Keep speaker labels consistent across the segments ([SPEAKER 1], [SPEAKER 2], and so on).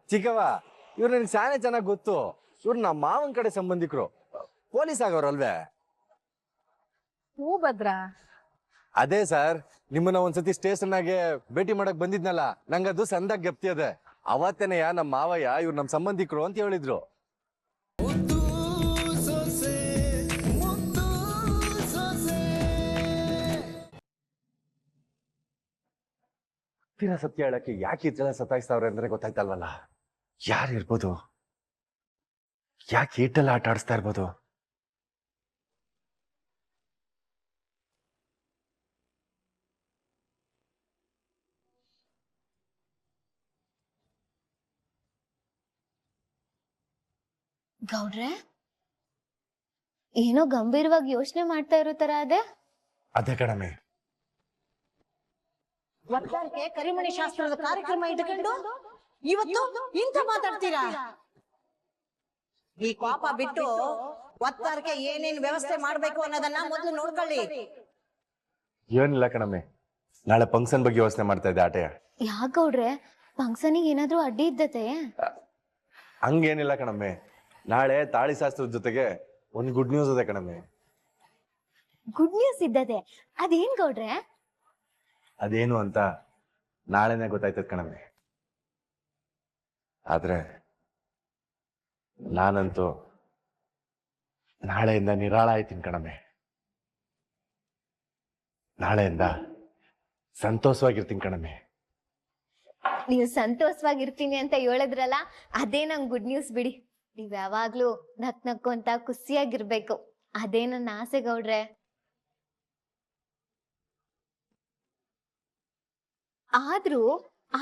[SPEAKER 1] ಚಿಕ್ಕವ ಇವ್ರು ನನಗೆ ಸಾನೆ ಚೆನ್ನಾಗಿ ಗೊತ್ತು. ಇವ್ರು ನಮ್ಮ ಮಾವನ ಕಡೆ ಸಂಬಂಧಿಕರು, ಪೊಲೀಸ್ ಆಗೋರಲ್ವೇ?
[SPEAKER 2] ಹೂ ಭದ್ರಾ.
[SPEAKER 1] ಅದೇ ಸರ್, ನಿಮ್ಮನ್ನ ಒಂದ್ಸತಿ ಸ್ಟೇಷನ್ನಾಗೆ ಭೇಟಿ ಮಾಡಕ್ ಬಂದಿದ್ನಲ್ಲ, ನಂಗದು ಸಂದಾಗ ಗೆಪ್ತಿ ಅದೆ. ಅವತ್ತೇನೆಯ ನಮ್ಮ ಮಾವಯ್ಯ ಇವ್ರು ನಮ್ಮ ಸಂಬಂಧಿಕರು ಅಂತ ಹೇಳಿದ್ರು. ತೀರಾ ಸತ್ಯ ಹೇಳಕ್ಕೆ ಯಾಕೆ ಈ ಜನ ಸತಾಯಿಸ್ತಾವ್ರೆ ಅಂದ್ರೆ ಗೊತ್ತಾಯ್ತಲ್ವಲ್ಲ. ಯಾರು ಇರ್ಬೋದು? ಯಾಕೆ ಈಟೆಲ್ಲ ಆಟ ಆಡಿಸ್ತಾ ಇರ್ಬೋದು?
[SPEAKER 3] ಗೌಡ್ರೆ, ಏನೋ ಗಂಭೀರವಾಗಿ ಯೋಚನೆ ಮಾಡ್ತಾ ಇರೋ ತರ
[SPEAKER 1] ಅದೇ ಕಣಮೆ.
[SPEAKER 4] ಒತ್ತಾರಕ್ಕೆ ಕರಿಮಣಿ ಶಾಸ್ತ್ರದ ಕಾರ್ಯಕ್ರಮ ಇಟ್ಕೊಂಡು ಇವತ್ತು ಇಂತ ಮಾತಾಡ್ತೀರಾ? ಈ ಕೋಪ ಬಿಟ್ಟು ಒತ್ತಾರಕ್ಕೆ ಏನೇನ್ ವ್ಯವಸ್ಥೆ ಮಾಡ್ಬೇಕು ಅನ್ನೋದನ್ನ ಮೊದಲು ನೋಡ್ಕೊಳ್ಳಿ.
[SPEAKER 1] ಏನಿಲ್ಲ ಕಣಮೆ, ನಾಳೆ ಫಂಕ್ಷನ್ ಬಗ್ಗೆ ಯೋಚನೆ ಮಾಡ್ತಾ ಇದ್ದೆ ಆಟೆಯ.
[SPEAKER 3] ಯಾಕೆ ಗೌಡ್ರೆ, ಫಂಕ್ಷನಿಗೆ ಏನಾದ್ರೂ ಅಡ್ಡಿ ಇದ್ದತೆ?
[SPEAKER 1] ಹಂಗೇನಿಲ್ಲ ಕಣಮ್ಮೆ, ನಾಳೆ ತಾಳಿ ಶಾಸ್ತ್ರದ ಜೊತೆಗೆ ಒಂದು ಗುಡ್ ನ್ಯೂಸ್ ಇದೆ ಕಣಮ್ಮೆ.
[SPEAKER 3] Good news ಇದ್ದದೆ? ಅದೇನ್ ಗೌಡ್ರೆ?
[SPEAKER 1] ಅದೇನು ಅಂತ ನಾಳೆನೆ ಗೊತ್ತಾಯ್ತದ ಕಣಮ್ಮೆ. ಆದ್ರೆ ನಾನಂತೂ ನಾಳೆಯಿಂದ ನಿರಾಳ ಆಯ್ತೀನಿ ಕಣಮ್ಮೆ. ನಾಳೆಯಿಂದ ಸಂತೋಷವಾಗಿರ್ತೀನಿ ಕಣಮ್ಮೆ.
[SPEAKER 3] ನೀವು ಸಂತೋಷವಾಗಿರ್ತೀನಿ ಅಂತ ಹೇಳಿದ್ರಲ್ಲ, ಅದೇ ನಂಗೆ ಗುಡ್ ನ್ಯೂಸ್ ಬಿಡಿ. ನೀವ್ ಯಾವಾಗ್ಲೂ ನಕ್ ನಕ್ಕೊಂತ ಖುಷಿಯಾಗಿರ್ಬೇಕು, ಅದೇ ನನ್ನ ಆಸೆ ಗೌಡ್ರೆ. ಆದ್ರೂ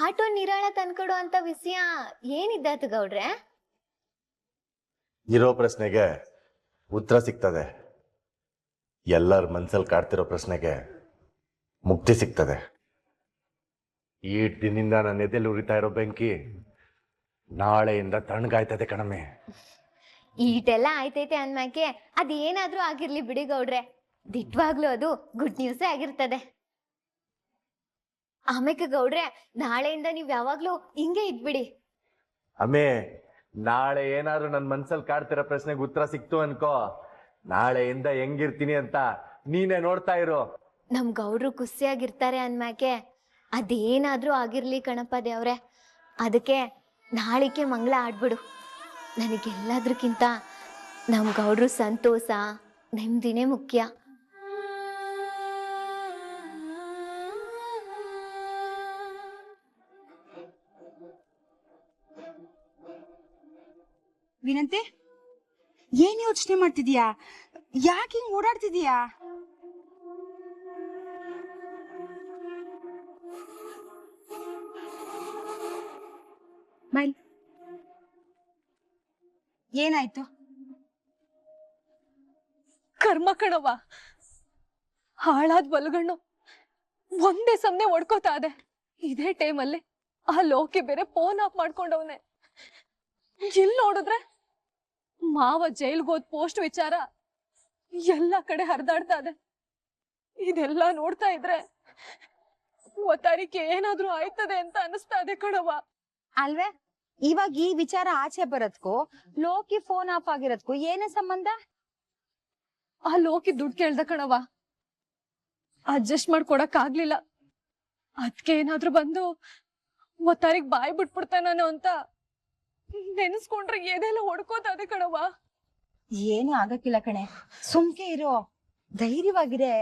[SPEAKER 3] ಆಟೋ ನಿರಾಳ ತಂದ್ಕೊಡು ಅಂತ ವಿಷಯ ಏನಿದ್ದಾತು ಗೌಡ್ರೆ?
[SPEAKER 1] ಇರೋ ಪ್ರಶ್ನೆಗೆ ಉತ್ತರ ಸಿಗ್ತದೆ, ಎಲ್ಲರ ಮನ್ಸಲ್ಲಿ ಕಾಡ್ತಿರೋ ಪ್ರಶ್ನೆಗೆ ಮುಕ್ತಿ ಸಿಗ್ತದೆ. ಈ ದಿನದಿಂದ ನನ್ನ ಎದೆಯಲ್ಲಿ ಉರಿತಾ ಇರೋ ಬೆಂಕಿ ನಾಳೆಯಿಂದ ತಣ್ಣಗಾಯ್ತದೆ ಕಣಮ್ಮೆ.
[SPEAKER 3] ಈಟೆಲ್ಲ ಆಯ್ತೈತೆ ಅನ್ಮಾಕೆ ಅದೇನಾದ್ರೂ ಆಗಿರ್ಲಿ ಬಿಡಿ ಗೌಡ್ರೆ, ದಿಟ್ವಾಗ್ಲೂ ಅದು ಗುಡ್ ನ್ಯೂಸೇ ಆಗಿರ್ತದೆ. ಆಮೇಲೆ ಗೌಡ್ರೆ, ನಾಳೆಯಿಂದ ನೀವ್ ಯಾವಾಗ್ಲೂ ಹಿಂಗೆ ಇದ್ಬಿಡಿ.
[SPEAKER 1] ಅಮ್ಮೆ, ನಾಳೆ ಏನಾದ್ರು ನನ್ನ ಮನ್ಸಲ್ಲಿ ಕಾಡ್ತಿರೋ ಪ್ರಶ್ನೆಗೆ ಉತ್ತರ ಸಿಕ್ತು ಅನ್ಕೋ, ನಾಳೆಯಿಂದ ಹೆಂಗಿರ್ತೀನಿ ಅಂತ ನೀನೇ ನೋಡ್ತಾ ಇರು.
[SPEAKER 3] ನಮ್ ಗೌಡ್ರು ಖುಷಿಯಾಗಿರ್ತಾರೆ ಅನ್ಮಾಕೆ ಅದೇನಾದ್ರೂ ಆಗಿರ್ಲಿ ಕಣಪ್ಪ ದೇವ್ರೆ. ಅದಕ್ಕೆ ನಾಳಿಕೆ ಮಂಗಳ ಆಡ್ಬಿಡು. ನನಗೆಲ್ಲದ್ರಕ್ಕಿಂತ ನಮ್ ಗೌಡ್ರು ಸಂತೋಷ ನೆಮ್ಮದಿನೇ ಮುಖ್ಯ.
[SPEAKER 2] ವಿನಂತಿ, ಏನ್ ಯೋಚನೆ ಮಾಡ್ತಿದ್ಯಾ? ಯಾಕೆ ಹಿಂಗ್ ಓಡಾಡ್ತಿದ್ಯಾ? ಮೈಲ್, ಏನಾಯ್ತು?
[SPEAKER 5] ಕರ್ಮ ಕಣವ, ಹಾಳಾದ್ ಬಲಗಣ್ಣು ಒಂದೇ ಸಮನೆ ಒಡ್ಕೋತಾ ಇದೆ. ಇದೇ ಟೈಮಲ್ಲಿ ಆ ಲೋಕಿ ಬೇರೆ ಫೋನ್ ಆಫ್ ಮಾಡ್ಕೊಂಡವನೆ. ಇಲ್ಲಿ ನೋಡಿದ್ರೆ ಮಾವ ಜೈಲ್ಗೋದ್ ಪೋಸ್ಟ್ ವಿಚಾರ ಎಲ್ಲ ಕಡೆ ಹರಿದಾಡ್ತಾ ಇದೆ. ಇದೆಲ್ಲ ನೋಡ್ತಾ ಇದ್ರೆ ಒತ್ತಾರಿಕೆ ಏನಾದ್ರೂ ಆಯ್ತದೆ ಅಂತ ಅನಿಸ್ತಾ ಇದೆ ಕಣವ.
[SPEAKER 2] ಅಲ್ವೇ, ಇವಾಗ ಈ ವಿಚಾರ ಆಚೆ ಬರೋದ್ಕೂ ಲೋಕಿ ಫೋನ್ ಆಫ್ ಆಗಿರೋದ್ಕೂ ಏನೇ ಸಂಬಂಧ?
[SPEAKER 5] ಆ ಲೋಕಿ ದುಡ್ಡು ಕೇಳ್ದ ಕಣವ, ಅಡ್ಜಸ್ಟ್ ಮಾಡ್ಕೊಡಕ್ ಆಗ್ಲಿಲ್ಲ. ಅದ್ಕೆ ಏನಾದ್ರೂ ಬಂದು ಒತ್ತಾರಿಗ್ ಬಾಯ್ ಬಿಟ್ಬಿಡ್ತಾನೋ ಅಂತ ನೆನೆಸ್ಕೊಂಡ್ರೆ ಎದೆಲ್ಲ ಹೊಡ್ಕೋತದೆ ಕಣವ.
[SPEAKER 2] ಏನು ಆಗಕ್ಕಿಲ್ಲ ಕಣೆ, ಸುಮ್ಕೆ ಇರೋ, ಧೈರ್ಯವಾಗಿದೆ.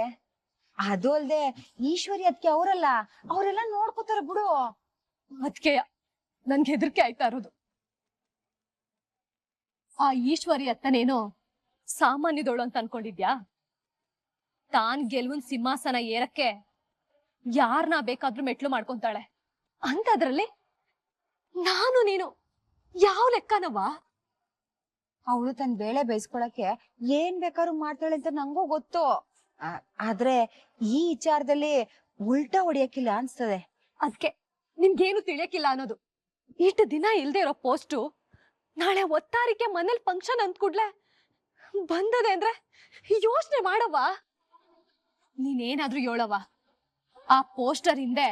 [SPEAKER 2] ಅದು ಅಲ್ದೆ ಈಶ್ವರಿ ಅದಕ್ಕೆ ಅವರಲ್ಲ, ಅವರೆಲ್ಲ ನೋಡ್ಕೋತಾರ ಬಿಡು.
[SPEAKER 5] ಅದ್ಕೆ ನನ್ಗೆ ಹೆದರಿಕೆ ಆಯ್ತಾ ಇರೋದು. ಆ ಈಶ್ವರಿ ಅತ್ತನೇನೋ ಸಾಮಾನ್ಯದೋಳು ಅಂತ ಅನ್ಕೊಂಡಿದ್ಯಾ? ತಾನ್ ಗೆಲ್ವನ್ ಸಿಂಹಾಸನ ಏರಕ್ಕೆ ಯಾರನ್ನ ಬೇಕಾದ್ರೂ ಮೆಟ್ಲು ಮಾಡ್ಕೊಂತಾಳೆ. ಅಂತದ್ರಲ್ಲಿ ನಾನು ನೀನು ಯಾವ ಲೆಕ್ಕನವ?
[SPEAKER 2] ಅವಳು ತನ್ ಬೇಳೆ ಬೇಯಿಸ್ಕೊಳಕ್ಕೆ ಏನ್ ಬೇಕಾದ್ರೂ ಮಾಡ್ತಾಳೆ ಅಂತ ನಂಗೂ ಗೊತ್ತು. ಆದ್ರೆ ಈ ವಿಚಾರದಲ್ಲಿ ಉಲ್ಟಾ ಹೊಡಿಯಕ್ಕಿಲ್ಲ ಅನ್ಸ್ತದೆ.
[SPEAKER 5] ಅದ್ಕೆ ನಿಮ್ಗೇನು ತಿಳಿಯಕ್ಕಿಲ್ಲ ಅನ್ನೋದು. ಇಷ್ಟು ದಿನ ಇಲ್ದೇ ಇರೋ ಪೋಸ್ಟು ನಾಳೆ ಒತ್ತಾರಿಕೆ ಮನೇಲಿ ಫಂಕ್ಷನ್ ಅಂದ್ ಕೂಡ್ಲೆ ಬಂದದೆ ಅಂದ್ರೆ ಯೋಚನೆ ಮಾಡವ. ನೀನೇನಾದ್ರೂ ಹೇಳವ, ಆ ಪೋಸ್ಟರ್ ಹಿಂದೆ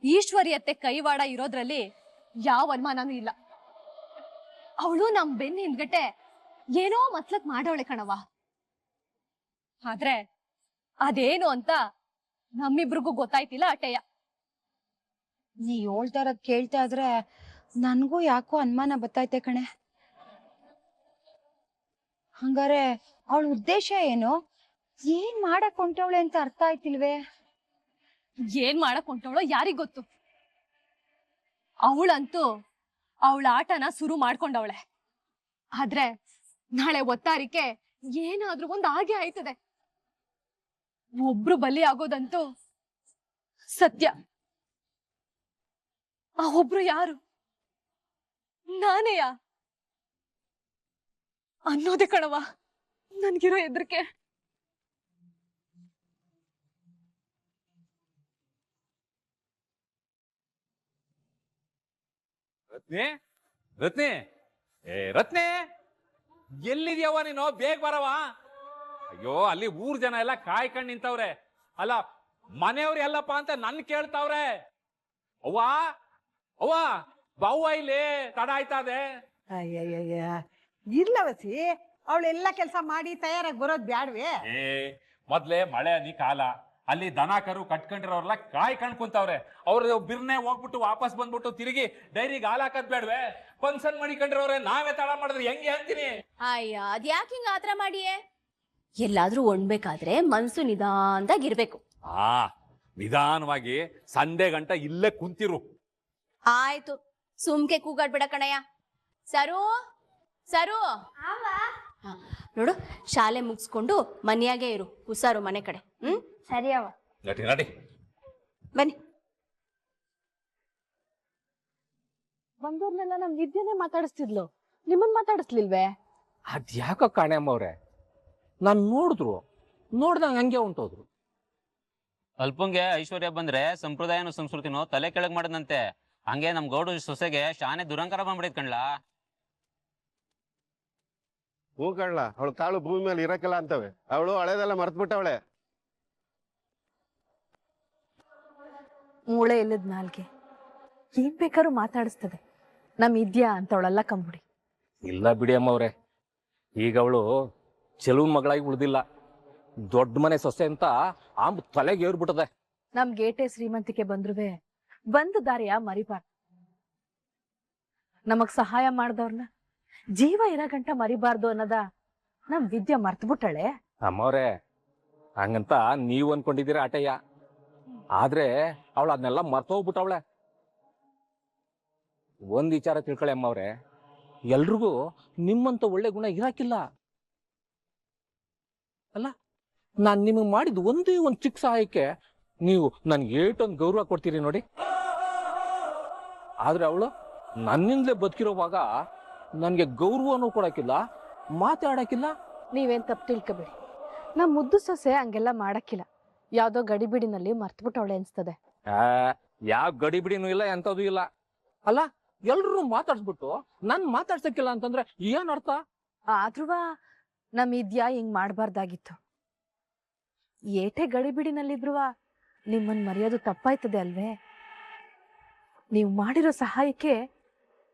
[SPEAKER 5] ಈಶ್ವರಿಯತ್ತೆ ಕೈವಾಡ ಇರೋದ್ರಲ್ಲಿ ಯಾವ ಅನುಮಾನನೂ ಇಲ್ಲ. ಅವಳು ನಮ್ ಬೆನ್ನ ಹಿಂದ್ಗಟ್ಟೆ ಏನೋ ಮತ್ಲಕ್ ಮಾಡವಳೆ ಕಣವ. ಆದ್ರೆ ಅದೇನು ಅಂತ ನಮ್ಮಿಬ್ರಿಗೂ ಗೊತ್ತಾಯ್ತಿಲ್ಲ ಅಟೆಯ.
[SPEAKER 2] ನೀ ಹೇಳ್ತಾ ಇರೋದ್ ಕೇಳ್ತಾ ಇದ್ರೆ ನನ್ಗೂ ಯಾಕೋ ಅನುಮಾನ ಬತ್ತೈತೆ ಕಣೆ. ಹಂಗಾರೆ ಅವಳ ಉದ್ದೇಶ ಏನು? ಏನ್ ಮಾಡಕ್ ಹೊಂಟವಳೆ ಅಂತ ಅರ್ಥ ಆಯ್ತಿಲ್ವೇ?
[SPEAKER 5] ಏನ್ ಮಾಡಕ್ ಹೊಂಟವಳೋ ಯಾರಿಗ್ ಗೊತ್ತು. ಅವಳಂತೂ ಅವಳ ಆಟನ ಶುರು ಮಾಡ್ಕೊಂಡವಳೆ. ಆದ್ರೆ ನಾಳೆ ಒತ್ತಾರಿಕೆ ಏನಾದ್ರೂ ಒಂದ್ ಹಾಗೆ ಆಯ್ತದೆ. ಒಬ್ರು ಬಲಿ ಆಗೋದಂತೂ ಸತ್ಯ. ಆ ಒಬ್ರು ಯಾರು? ನಾನೇಯ ಅನ್ನೋದೇ ಕಣವ ನನ್ಗಿರೋ ಹೆದರಿಕೆ.
[SPEAKER 6] ರತ್ನಿ ರತ್ನಿ ರತ್ನಿ ಎಲ್ಲಿದ್ಯವ ನೀನು? ಬೇಗ ಬರವ. ಅಯ್ಯೋ ಅಲ್ಲಿ ಊರ್ ಜನ ಎಲ್ಲ ಕಾಯ್ಕೊಂಡ್ ನಿಂತವ್ರೆ. ಅಲ್ಲ ಮನೆಯವ್ರು ಎಲ್ಲಪ್ಪ ಅಂತ ನನ್ ಕೇಳ್ತಾವ್ರೆ. ಅವ್ವ ಅವ್ವ ಬಾವ್ವ ಇಲ್ಲಿ ತಡ ಆಯ್ತದೆ.
[SPEAKER 4] ಅಯ್ಯಯ್ಯ ಇರ್ಲವಸಿ, ಅವಳೆಲ್ಲ ಕೆಲಸ ಮಾಡಿ ತಯಾರಾಗಿ ಬರೋದ್ ಬ್ಯಾಡ್ವೆ?
[SPEAKER 6] ಮೊದ್ಲೇ ಮಳೆ ಹನಿ ಕಾಲ, ಅಲ್ಲಿ ದನ ಕರು ಕಟ್ಕೊಂಡಿರೋರೆಲ್ಲ ಕಾಯ್ಕೊಂಡ್ ಕುಂತವ್ರೆ. ಅವ್ರ ಬಿರ್ನೆ ಹೋಗ್ಬಿಟ್ಟು ವಾಪಸ್ ಬಂದ್ಬಿಟ್ಟು ತಿರುಗಿ ಡೈರಿಗೆ ಹಾಲ್ ಹಾಕದ್ ಬೇಡ್ವೆ? ಫಂಕ್ಷನ್ ಮಾಡಿಕೊಂಡಿರೋರೆ ನಾವೇ ತಡ ಮಾಡಿದ್ರೆ ಹೆಂಗೆ ಅಂತೀನಿ.
[SPEAKER 7] ಅಯ್ಯ ಅದ್ಯಾಕೆ ಹಿಂಗ ಆತರ ಮಾಡಿಯೇ? ಎಲ್ಲಾದ್ರೂ ಒಣ್ಬೇಕಾದ್ರೆ ಮನ್ಸು ನಿಧಾನದಾಗಿರ್ಬೇಕು.
[SPEAKER 6] ನಿಧಾನವಾಗಿ ಸಂಡೆ ಗಂಟ ಇಲ್ಲೇ ಕುಂತಿರು.
[SPEAKER 7] ಆಯ್ತು, ಸುಮ್ಕೆ ಕೂಗಾಡ್ಬೇಡ ಕಣಯ್ಯ. ಸರು ಸರು, ನೋಡು ಶಾಲೆ ಮುಗಿಸ್ಕೊಂಡು ಮನೆಯಾಗೆ ಇರು, ಹುಷಾರು ಮನೆ ಕಡೆ.
[SPEAKER 3] ಸರಿ ಅವ.
[SPEAKER 6] ನಟಿ ನಟಿ
[SPEAKER 7] ಬನ್ನಿ.
[SPEAKER 4] ಬಂದೂರ್ನೆಲ್ಲ ನಮ್ ವಿದ್ಯೆನೆ ಮಾತಾಡಿಸ್ತಿದ್ಲು, ನಿಮ್ಮನ್ ಮಾತಾಡಿಸ್ಲಿಲ್ವೇ?
[SPEAKER 8] ಅದ್ಯಾಕೋ ಕಾಣೆಮ್ಮವ್ರೆ, ನಾನ್ ನೋಡ್ದಂಗ ಹಂಗೆ ಹೊಂಟೋದ್ರು.
[SPEAKER 9] ಅಲ್ಪಂಗೆ ಐಶ್ವರ್ಯ ಬಂದ್ರೆ ಸಂಪ್ರದಾಯನೋ ಸಂಸ್ಕೃತಿನೋ ತಲೆ ಕೆಳಗ್ ಮಾಡದಂತೆ. ಹಂಗೆ ನಮ್ ಗೌಡ ಸೊಸೆಗೆ ಶಾನೆ ದುರಂಕಾರ ಬಂದ್ಬಿಡೈತ್ ಕಣ್ಲಾ.
[SPEAKER 10] ಹೂ ಕಣ್ಲ, ಅವಳು ಕಾಳು ಭೂಮಿ ಮೇಲೆ ಇರಕ್ಕಿಲ್ಲ ಅಂತವೆ. ಅವಳು ಹಳೆದೆಲ್ಲ ಮರ್ತ್ಬಿಟ್ಟವಳೆ.
[SPEAKER 11] ಮೂಳೆ ಇಲ್ಲದ ನಾಲ್ಗೆ ಏನ್ ಬೇಕಾದ್ರೂ ಮಾತಾಡಿಸ್ತದೆ. ನಮ್ ಇದ್ಯಾ ಅಂತವಳೆಲ್ಲ ಕಂಬುಡಿ.
[SPEAKER 8] ಇಲ್ಲ ಬಿಡಿ ಅಮ್ಮವ್ರೆ, ಈಗ ಅವಳು ಚೆಲುವನ್ ಮಗಳಾಗಿ ಉಳ್ದಿಲ್ಲ, ದೊಡ್ಡ ಮನೆ ಸೊಸೆ ಅಂತ ಆಂಬ್ ತಲೆಗೆ ಏರ್ಬಿಟ್ಟದೆ.
[SPEAKER 11] ನಮ್ ಗೇಟೆ ಶ್ರೀಮಂತಿಕೆ ಬಂದ್ರುವೆ ಬಂದ ದಾರಿಯ ಮರಿಬಾರ್ದು. ನಮಗ್ ಸಹಾಯ ಮಾಡ್ದವ್ರನ್ನ ಜೀವ ಇರೋ ಗಂಟ ಮರಿಬಾರ್ದು ಅನ್ನೋದ ನಮ್ ವಿದ್ಯೆ ಮರ್ತ್ಬಿಟ್ಟಳೆ.
[SPEAKER 8] ಅಮ್ಮವ್ರೆ, ಹಂಗಂತ ನೀವ್ ಅನ್ಕೊಂಡಿದ್ದೀರ ಆಟಯ್ಯ, ಆದ್ರೆ ಅವಳು ಅದನ್ನೆಲ್ಲ ಮರ್ತೋಗ್ಬಿಟ್ಟವಳೆ. ಒಂದ್ ವಿಚಾರ ತಿಳ್ಕೊಳ್ಳಿ ಅಮ್ಮವ್ರೆ, ಎಲ್ರಿಗೂ ನಿಮ್ಮಂತ ಒಳ್ಳೆ ಗುಣ ಇರಾಕಿಲ್ಲ. ಅಲ್ಲ, ನಾನ್ ನಿಮಗ್ ಮಾಡಿದ ಒಂದೇ ಒಂದ್ ಚಿಕ್ಕ ಸಹಾಯಕ್ಕೆ ನೀವು ನನ್ಗೆ ಏಟೊಂದು ಗೌರವ ಕೊಡ್ತೀರಿ ನೋಡಿ. ಆದ್ರೆ ಅವಳು ನನ್ನಿಂದಲೇ ಬದುಕಿರೋವಾಗ ನನ್ಗೆ ಗೌರವನೂ ಕೊಡಕ್ಕಿಲ್ಲ, ಮಾತಾಡಕ್ಕಿಲ್ಲ.
[SPEAKER 11] ನೀವೇನ್ ತಪ್ಪು ತಿಳ್ಕೊಬೇಡಿ, ನಮ್ ಮುದ್ದು ಸೊಸೆ ಹಂಗೆಲ್ಲ ಮಾಡಕ್ಕಿಲ್ಲ. ಯಾವ್ದೋ ಗಡಿಬಿಡಿನಲ್ಲಿ ಮರ್ತ್ಬಿಟ್ಟವಳೆ ಅನ್ಸ್ತದೆ.
[SPEAKER 8] ಯಾವ ಗಡಿಬಿಡಿನೂ ಇಲ್ಲ, ಎಂತದೂ ಇಲ್ಲ. ಅಲ್ಲ, ಎಲ್ರು ಮಾತಾಡ್ಸ್ಬಿಟ್ಟು ನನ್ ಮಾತಾಡ್ಸಕ್ಕಿಲ್ಲ ಅಂತಂದ್ರೆ ಏನ್ ಅರ್ಥ?
[SPEAKER 11] ಆದ್ರೂ ನಮ್ ಇದ್ಯಾ ಹಿಂಗ್ ಮಾಡ್ಬಾರ್ದಾಗಿತ್ತು. ಏಟೆ ಗಡಿಬಿಡಿನಲ್ಲಿದ್ರು ನಿಮ್ಮನ್ ಮರೆಯೋದು ತಪ್ಪಾಯ್ತದೆ ಅಲ್ವೇ? ನೀವು ಮಾಡಿರೋ ಸಹಾಯಕ್ಕೆ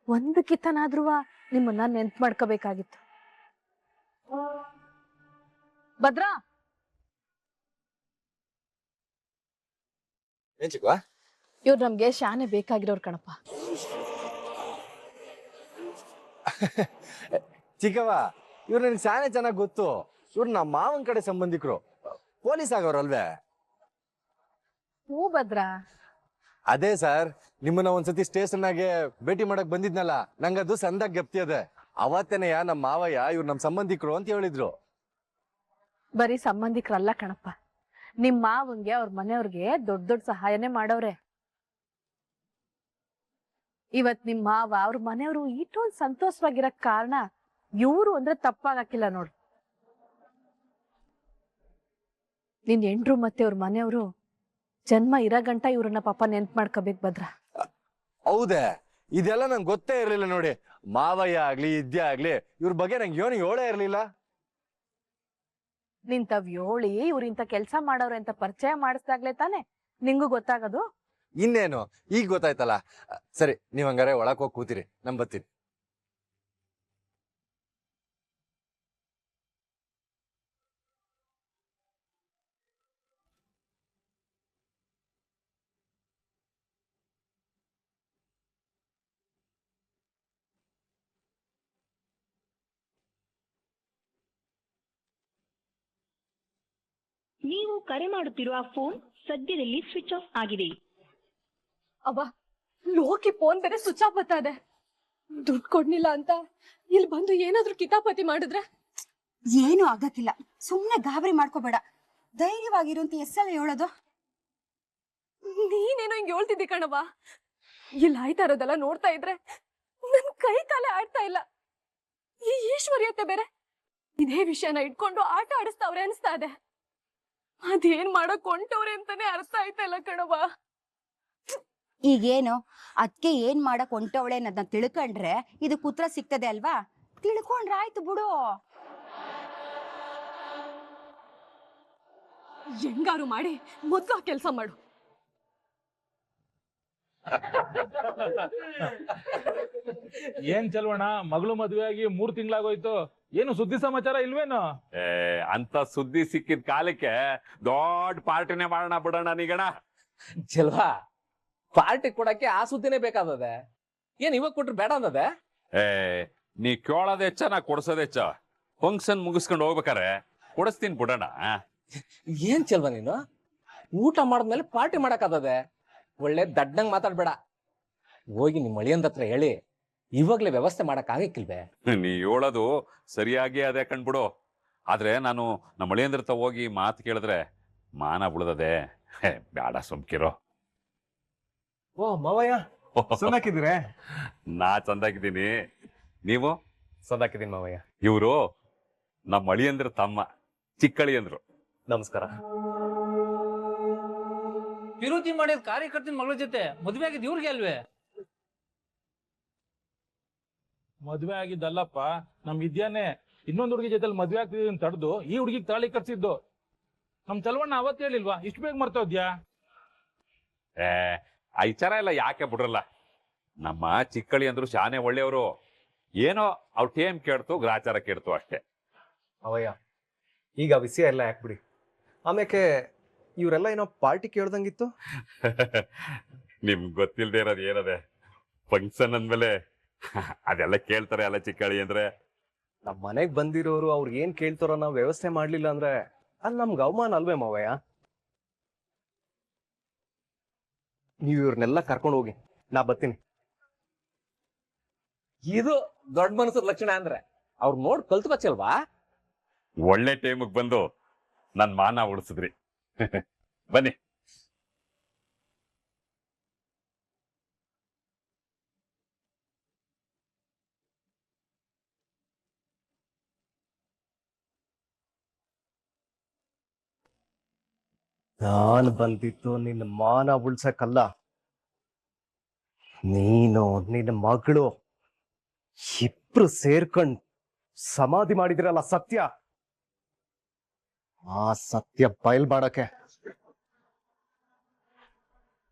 [SPEAKER 11] ಒಂದು ಕಿತ್ತನಾದ್ರೂ ನಿಮ್ಮನ್ನ ನೆನ್ಪು ಮಾಡ್ಕೋಬೇಕಾಗಿತ್ತು. ಭದ್ರಾ,
[SPEAKER 1] ಏನ್ ಚಿಕ್ಕ?
[SPEAKER 11] ಇವ್ರು ನಮ್ಗೆ ಶಾನೆ ಬೇಕಾಗಿರೋರು ಕಣಪ್ಪ.
[SPEAKER 1] ಚಿಕ್ಕವ, ಇವ್ರು ನನಗೆ ಶಾನೆ ಚೆನ್ನಾಗ್ ಗೊತ್ತು. ಇವ್ರು ನಮ್ಮ ಮಾವನ್ ಕಡೆ ಸಂಬಂಧಿಕರು, ಪೊಲೀಸ್ ಆಗೋರಲ್ವೇ?
[SPEAKER 11] ಹೂ ಭದ್ರಾ.
[SPEAKER 1] ಅದೇ ಸರ್, ನಿಮ್ಮನ್ನ ಒಂದ್ಸತಿ ಸ್ಟೇಷನ್ನಾಗೆ ಭೇಟಿ ಮಾಡಕ್ ಬಂದಿದ್ನಲ್ಲ, ನಂಗದು ಸಂದಾಗ ಗೆಪ್ತಿ ಅದೆ. ಅವತ್ತೇನೆಯ ನಮ್ಮ ಮಾವಯ್ಯ ಇವ್ರು ನಮ್ ಸಂಬಂಧಿಕರು ಅಂತ ಹೇಳಿದ್ರು.
[SPEAKER 11] ಬರೀ ಸಂಬಂಧಿಕರಲ್ಲ ಕಣಪ್ಪ, ನಿಮ್ ಮಾವಂಗೆ ಅವ್ರ ಮನೆಯವ್ರಿಗೆ ದೊಡ್ಡ ದೊಡ್ಡ ಸಹಾಯನೇ ಮಾಡವ್ರೆ. ಇವತ್ ನಿಮ್ ಮಾವ ಅವ್ರ ಮನೆಯವರು ಇಷ್ಟೊಂದು ಸಂತೋಷವಾಗಿರಕ್ ಕಾರಣ ಇವ್ರು ಅಂದ್ರೆ ತಪ್ಪಾಗಕ್ಕಿಲ್ಲ ನೋಡು. ನಿನ್ ಹೆಂಡ್ರು ಮತ್ತೆ ಅವ್ರ ಮನೆಯವರು ಜನ್ಮ ಇರೋ ಗಂಟ ಇವ್ರನ್ನ ಪಾಪ ನೆನ್ಪು ಮಾಡ್ಕೋಬೇಕು ಭದ್ರ.
[SPEAKER 1] ಹೌದೇ? ಇದೆಲ್ಲ ನಂಗೆ ಗೊತ್ತೇ ಇರ್ಲಿಲ್ಲ ನೋಡಿ. ಮಾವಯ್ಯ ಆಗ್ಲಿ ಇದ್ಯಾ ಆಗ್ಲಿ ಇವ್ರ ಬಗ್ಗೆ ನಂಗೆ ಏನು ಹೇಳೇ ಇರ್ಲಿಲ್ಲ.
[SPEAKER 11] ನಿಂತವ್ ಯೋಳಿ ಇವ್ರ ಇಂತ ಕೆಲ್ಸ ಮಾಡವ್ರೆ ಅಂತ ಪರಿಚಯ ಮಾಡಿಸ್ದಾಗ್ಲೇ ತಾನೆ ನಿಂಗೂ ಗೊತ್ತಾಗೋದು.
[SPEAKER 1] ಇನ್ನೇನು ಈಗ ಗೊತ್ತಾಯ್ತಲ್ಲ. ಸರಿ, ನೀವ್ ಹಂಗಾರೆ ಒಳಕ್ ಹೋಗಿ ಕೂತಿರಿ, ನಮ್ ಬರ್ತೀನಿ.
[SPEAKER 12] ನೀವು ಕರೆ ಮಾಡುತ್ತಿರುವ ಫೋನ್ ಸದ್ಯದಲ್ಲಿ ಸ್ವಿಚ್ ಆಫ್ ಆಗಿದೆ.
[SPEAKER 5] ಅವ್ವ, ಲೋಕಿ ಫೋನ್ ಬೇರೆ ಸ್ವಿಚ್ ಆಫ್ ಬರ್ತಾ ಇದೆ. ದುಡ್ಡು ಕೊಡ್ಲಿಲ್ಲ ಅಂತ ಇಲ್ಲಿ ಬಂದು ಏನಾದ್ರೂ ಕಿತಾಪತಿ ಮಾಡಿದ್ರೆ?
[SPEAKER 2] ಏನು ಆಗಕ್ಕಿಲ್ಲ, ಸುಮ್ನೆ ಗಾಬರಿ ಮಾಡ್ಕೋಬೇಡ, ಧೈರ್ಯವಾಗಿರು ಅಂತ ಎಷ್ಟೆಲ್ಲ ಹೇಳೋದು.
[SPEAKER 5] ನೀನೇನೋ ಹಿಂಗ್ ಹೇಳ್ತಿದ್ದಿ ಕಣವ್ವ. ಇಲ್ಲಿ ಆಯ್ತಾ ಇರೋದೆಲ್ಲ ನೋಡ್ತಾ ಇದ್ರೆ ನನ್ ಕೈ ಕಾಲೇ ಆಡ್ತಾ ಇಲ್ಲ. ಈ ಈಶ್ವರ್ಯತೆ ಬೇರೆ ಇದೇ ವಿಷಯನ ಇಟ್ಕೊಂಡು ಆಟ ಆಡಿಸ್ತಾವ್ರೆ ಅನ್ಸ್ತಾ ಇದೆ. ಅದೇನ್ ಮಾಡಕ್ ಹೊಂಟವ್ರೆ ಅಂತಾನೆ ಅರ್ಥ ಆಯ್ತಾ ಇಲ್ಲ ಕಣವ್ವ.
[SPEAKER 2] ಈಗೇನು ಅದಕ್ಕೆ ಏನ್ ಮಾಡಕ್ ಹೊಂಟವಳೆ ಅನ್ನೋದನ್ನ ತಿಳ್ಕೊಂಡ್ರೆ ಇದು ಕುತ್ರ ಸಿಗ್ತದೆ ಅಲ್ವಾ? ತಿಳ್ಕೊಂಡ್ರೆ ಆಯ್ತು ಬಿಡು.
[SPEAKER 5] ಹೆಂಗಾರು ಮಾಡಿ ಮೊದ್ಲು ಆ ಕೆಲ್ಸ ಮಾಡು.
[SPEAKER 13] ಏನ್ ಚಲ್ವಣ, ಮಗಳು ಮದುವೆ ಆಗಿ 3 ತಿಂಗಳಾಗೋಯ್ತು, ಏನು ಸುದ್ದಿ ಸಮಾಚಾರ ಇಲ್ವೇನು?
[SPEAKER 6] ಅಂತ ಸುದ್ದಿ ಸಿಕ್ಕಿದ ಕಾಲಕ್ಕೆ ದೊಡ್ಡ ಪಾರ್ಟಿನೇ ಮಾಡೋಣ ಬಿಡೋಣ ನೀಗಣ.
[SPEAKER 8] ಚೆಲ್ವಾ, ಪಾರ್ಟಿ ಕೊಡಕ್ಕೆ ಆ ಸುದ್ದಿನೇ ಬೇಕಾದದೆ. ಏನ್ ಇವಾಗ ಕೊಟ್ರು ಬೇಡ ಅಂದದೆ?
[SPEAKER 6] ನೀ ಕೇಳೋದ್ ಹೆಚ್ಚ, ನಾ ಕೊಡ್ಸೋದ್ ಹೆಚ್ಚ. ಫಂಕ್ಷನ್ ಮುಗಿಸ್ಕೊಂಡು ಹೋಗ್ಬೇಕಾರೆ ಕೊಡಿಸ್ತೀನಿ ಬಿಡೋಣ.
[SPEAKER 8] ಏನ್ ಚೆಲ್ವಾ ನೀನು, ಊಟ ಮಾಡಿದ್ಮೇಲೆ ಪಾರ್ಟಿ ಮಾಡಕ್ಕಾದದೆ? ಒಳ್ಳೆ ದಡ್ಡಂಗ್ ಮಾತಾಡ್ಬೇಡ. ಹೋಗಿ ನಿಮ್ ಮಳಿಯಂದ ಹತ್ರ ಹೇಳಿ ಇವಾಗ್ಲೇ ವ್ಯವಸ್ಥೆ ಮಾಡಕ್ ಆಗಕ್ಕಿಲ್ವೇ?
[SPEAKER 6] ನೀ ಹೇಳೋದು ಸರಿಯಾಗಿ ಅದೇ ಕಣ್ಬಿಡು. ಆದ್ರೆ ನಾನು ನಮ್ಮ ಮಳಿಯಂದ್ರ ಹತ್ರ ಹೋಗಿ ಮಾತು ಕೇಳಿದ್ರೆ ಮಾನ ಬಿಡದದೆ. ಬೇಡ, ಸುಮ್ಕಿರೋ.
[SPEAKER 14] ಓ ಮಾವಯ್ಯ, ಸಂದಾಕಿದ್ರೆ?
[SPEAKER 6] ನಾ ಚಂದಾಗಿದ್ದೀನಿ, ನೀವು?
[SPEAKER 14] ಸಂದಾಕಿದ್ದೀನಿ ಮಾವಯ್ಯ.
[SPEAKER 6] ಇವರು ನಮ್ಮ ಮಳಿಯಂದ್ರ ತಮ್ಮ, ಚಿಕ್ಕಳಿಯಂದ್ರು.
[SPEAKER 14] ನಮಸ್ಕಾರ.
[SPEAKER 15] ವಿರೋಧಿ ಮಾಡಿದ ಕಾರ್ಯಕರ್ತನ ಮಗಳ ಜೊತೆ ಮದುವೆ ಆಗಿದ್ ಇವ್ರಿಗೆ ಅಲ್ವೇ?
[SPEAKER 13] ಮದ್ವೆ ಆಗಿದ್ದಲ್ಲಪ್ಪ, ನಮ್ ವಿದ್ಯಾನೆ ಇನ್ನೊಂದು ಹುಡುಗಿ ಜೊತೆ ಮದ್ವೆ ಆಗ್ತಿದ್ ತಡೆದು ಈ ಹುಡುಗಿಗೆ ತಾಳಿ ಕಟ್ಸಿದ್ದು. ನಮ್ ಚಲವಣ್ಣ ಅವತ್ತು ಹೇಳಿಲ್ವಾ, ಇಷ್ಟು ಬೇಗ ಮರ್ತೋದ್ಯಾ?
[SPEAKER 6] ಆ ವಿಚಾರ ಎಲ್ಲ ಯಾಕೆ ಬಿಡ್ರಲ್ಲ. ನಮ್ಮ ಚಿಕ್ಕಳಿ ಅಂದ್ರು ಶಾನೆ ಒಳ್ಳೆಯವರು. ಏನೋ ಅವ್ರ ಟೇಮ್ ಕೇಳ್ತು, ಗ್ರಾಚಾರ ಕೇಳ್ತು ಅಷ್ಟೇ.
[SPEAKER 14] ಅವಯ್ಯ, ಈಗ ವಿಷಯ ಎಲ್ಲ ಯಾಕೆ ಬಿಡಿ. ಆಮೇಲೆ ಇವರೆಲ್ಲ ಏನೋ ಪಾರ್ಟಿ ಕೇಳ್ದಂಗಿತ್ತು.
[SPEAKER 6] ನಿಮ್ಗೆ ಗೊತ್ತಿಲ್ದೇ ಇರೋದು ಏನದೆ, ಫಂಕ್ಷನ್ ಅಂದ್ಮೇಲೆ ಅದೆಲ್ಲ ಕೇಳ್ತಾರೆ ಅಲ್ಲ ಚಿಕ್ಕಳಿ ಅಂದ್ರೆ.
[SPEAKER 14] ನಮ್ ಮನೆಗ್ ಬಂದಿರೋರು ಅವ್ರಿಗೆ ಏನ್ ಕೇಳ್ತಾರೋ ನಾವು ವ್ಯವಸ್ಥೆ ಮಾಡ್ಲಿಲ್ಲ ಅಂದ್ರೆ ಅಲ್ಲಿ ನಮ್ಗೆ ಅವಮಾನ ಅಲ್ವೇ ಮಾವಯ್ಯ? ನೀವು ಇವ್ರನ್ನೆಲ್ಲ ಕರ್ಕೊಂಡು ಹೋಗಿ, ನಾ ಬರ್ತೀನಿ.
[SPEAKER 8] ಇದು ದೊಡ್ಡ ಮನಸ್ಸದ ಲಕ್ಷಣ ಅಂದ್ರೆ ಅವ್ರು ನೋಡ್ ಕಲ್ತ್ಕೊಚಲ್ವಾ?
[SPEAKER 6] ಒಳ್ಳೆ ಟೈಮಿಗೆ ಬಂದು ನನ್ ಮಾನ ಉಳಿಸಿದ್ರಿ. ಬನ್ನಿ.
[SPEAKER 14] ನಾನು ಬಂದಿದ್ದು ನಿನ್ನ ಮಾನ ಉಳ್ಸಕ್ಕಲ್ಲ. ನೀನು ನಿನ್ನ ಮಗಳು ಇಬ್ರು ಸೇರ್ಕೊಂಡ್ ಸಮಾಧಿ ಮಾಡಿದಿರಲ್ಲ ಸತ್ಯ, ಆ ಸತ್ಯ ಬಯಲ್ ಮಾಡಕ್ಕೆ